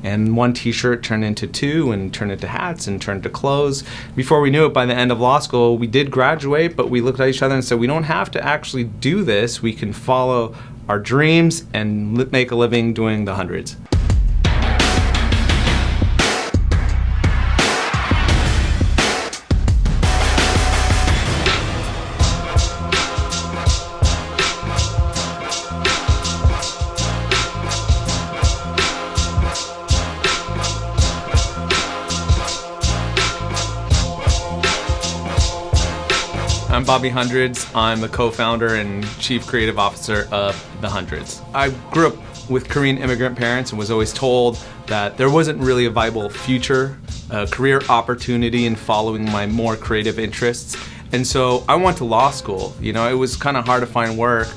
And one t-shirt turned into two, and turned into hats, and turned to clothes. Before we knew it, by the end of law school, we did graduate, but we looked at each other and said, we don't have to actually do this. We can follow our dreams and make a living doing the hundreds. I'm Bobby Hundreds. I'm the co-founder and chief creative officer of The Hundreds. I grew up with Korean immigrant parents and was always told that there wasn't really a viable future, career opportunity in following my more creative interests. And so I went to law school. You know, it was kind of hard to find work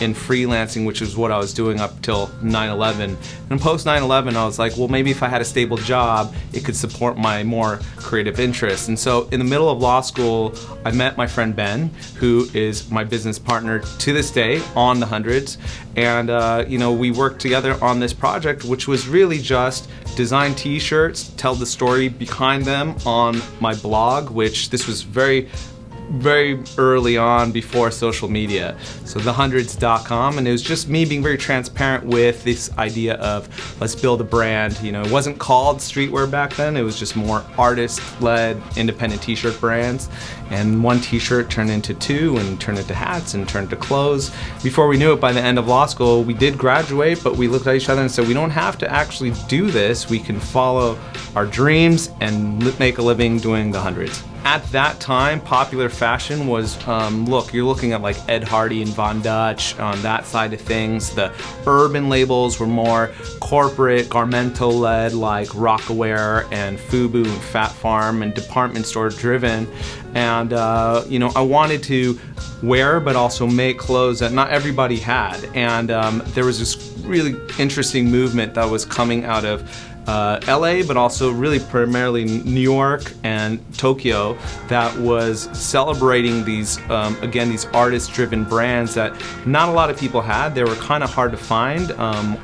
in freelancing, which is what I was doing up till 9/11. And post 9/11, I was like, well, maybe if I had a stable job, it could support my more creative interests. And so in the middle of law school, I met my friend Ben, who is my business partner to this day on The Hundreds. And you know, we worked together on this project, which was really just design t-shirts, tell the story behind them on my blog, which this was very early on before social media. So thehundreds.com, and it was just me being very transparent with this idea of let's build a brand. You know, it wasn't called streetwear back then, it was just more artist-led independent t-shirt brands. And one t-shirt turned into two, and turned into hats, and turned to clothes. Before we knew it, by the end of law school, we did graduate, but we looked at each other and said, we don't have to actually do this. We can follow our dreams and make a living doing the hundreds. At that time, popular fashion was, look, you're looking at like Ed Hardy and Von Dutch on that side of things. The urban labels were more corporate, garmental-led, like Rockaware and Fubu and Fat Farm, and department store driven. And you know, I wanted to wear but also make clothes that not everybody had. And there was this really interesting movement that was coming out of LA, but also really primarily New York and Tokyo, that was celebrating these, again, these artist-driven brands that not a lot of people had. They were kind of hard to find.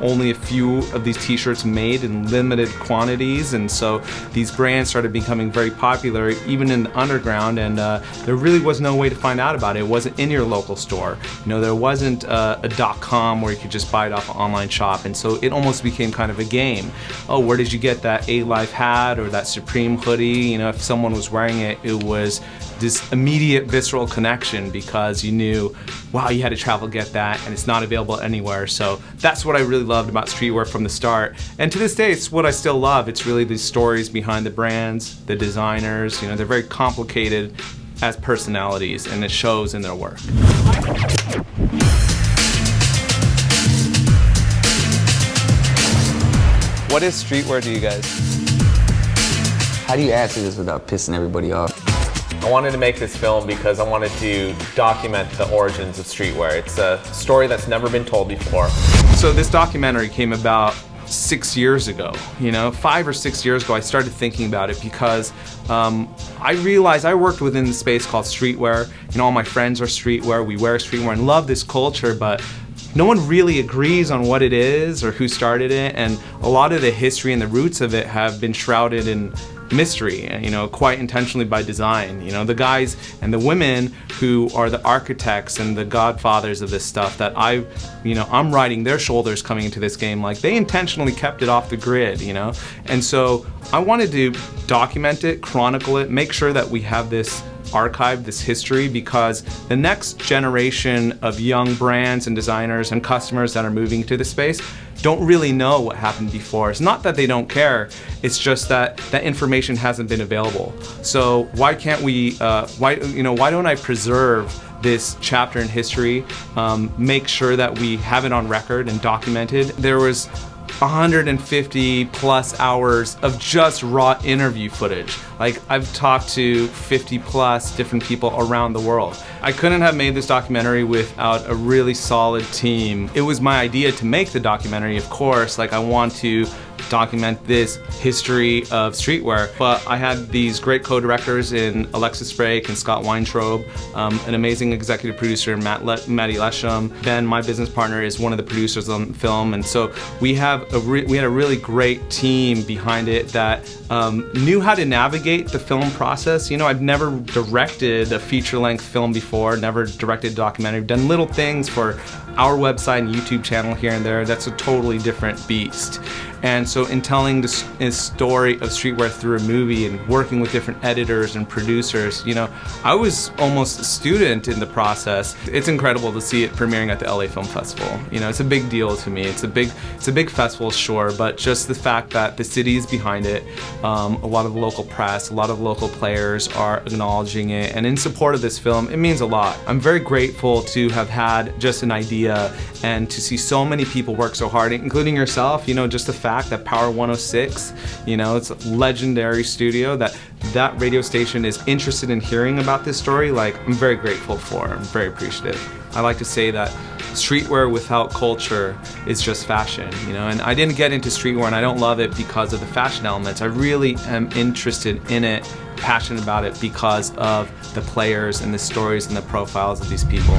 Only a few of these t-shirts made in limited quantities, and so these brands started becoming very popular even in the underground, and there really was no way to find out about it. It wasn't in your local store. You know, there wasn't a .com where you could just buy it off an online shop, and so it almost became kind of a game. Oh, where did you get that A-Life hat or that Supreme hoodie? You know, if someone was wearing it, it was this immediate visceral connection because you knew, wow, you had to travel to get that, and it's not available anywhere. So that's what I really loved about streetwear from the start. And to this day, it's what I still love. It's really the stories behind the brands, the designers. You know, they're very complicated as personalities, and it shows in their work. What is streetwear to you guys? How do you answer this without pissing everybody off? I wanted to make this film because I wanted to document the origins of streetwear. It's a story that's never been told before. So this documentary came about 6 years ago, you know, 5 or 6 years ago. I started thinking about it because I realized I worked within the space called streetwear. You know, all my friends are streetwear, we wear streetwear and love this culture, but no one really agrees on what it is or who started it, and a lot of the history and the roots of it have been shrouded in mystery, you know, quite intentionally by design. You know, the guys and the women who are the architects and the godfathers of this stuff that I'm riding their shoulders coming into this game, like they intentionally kept it off the grid, you know? And so I wanted to document it, chronicle it, make sure that we have this archive, this history, because the next generation of young brands and designers and customers that are moving to the space don't really know what happened before. It's not that they don't care, it's just that that information hasn't been available. So why can't we, why don't I preserve this chapter in history, make sure that we have it on record and documented? There was 150 plus hours of just raw interview footage. Like, I've talked to 50 plus different people around the world. I couldn't have made this documentary without a really solid team. It was my idea to make the documentary, of course. Like, I want to document this history of streetwear. But I had these great co-directors in Alexis Brake and Scott Weintraub, an amazing executive producer, Maddie Lesham. Ben, my business partner, is one of the producers on the film, and so we had a really great team behind it that knew how to navigate the film process. You know, I've never directed a feature-length film before, never directed a documentary. I've done little things for our website and YouTube channel here and there. That's a totally different beast. And so in telling the story of streetwear through a movie and working with different editors and producers, you know, I was almost a student in the process. It's incredible to see it premiering at the LA Film Festival. You know, it's a big deal to me. It's a big festival, sure, but just the fact that the city is behind it, a lot of local press, a lot of local players are acknowledging it, and in support of this film, it means a lot. I'm very grateful to have had just an idea and to see so many people work so hard, including yourself. You know, just the fact that Power 106, you know, it's a legendary studio, that radio station is interested in hearing about this story. Like, I'm very grateful for. I'm very appreciative. I like to say that streetwear without culture is just fashion, you know, and I didn't get into streetwear and I don't love it because of the fashion elements. I really am interested in it, passionate about it because of the players and the stories and the profiles of these people.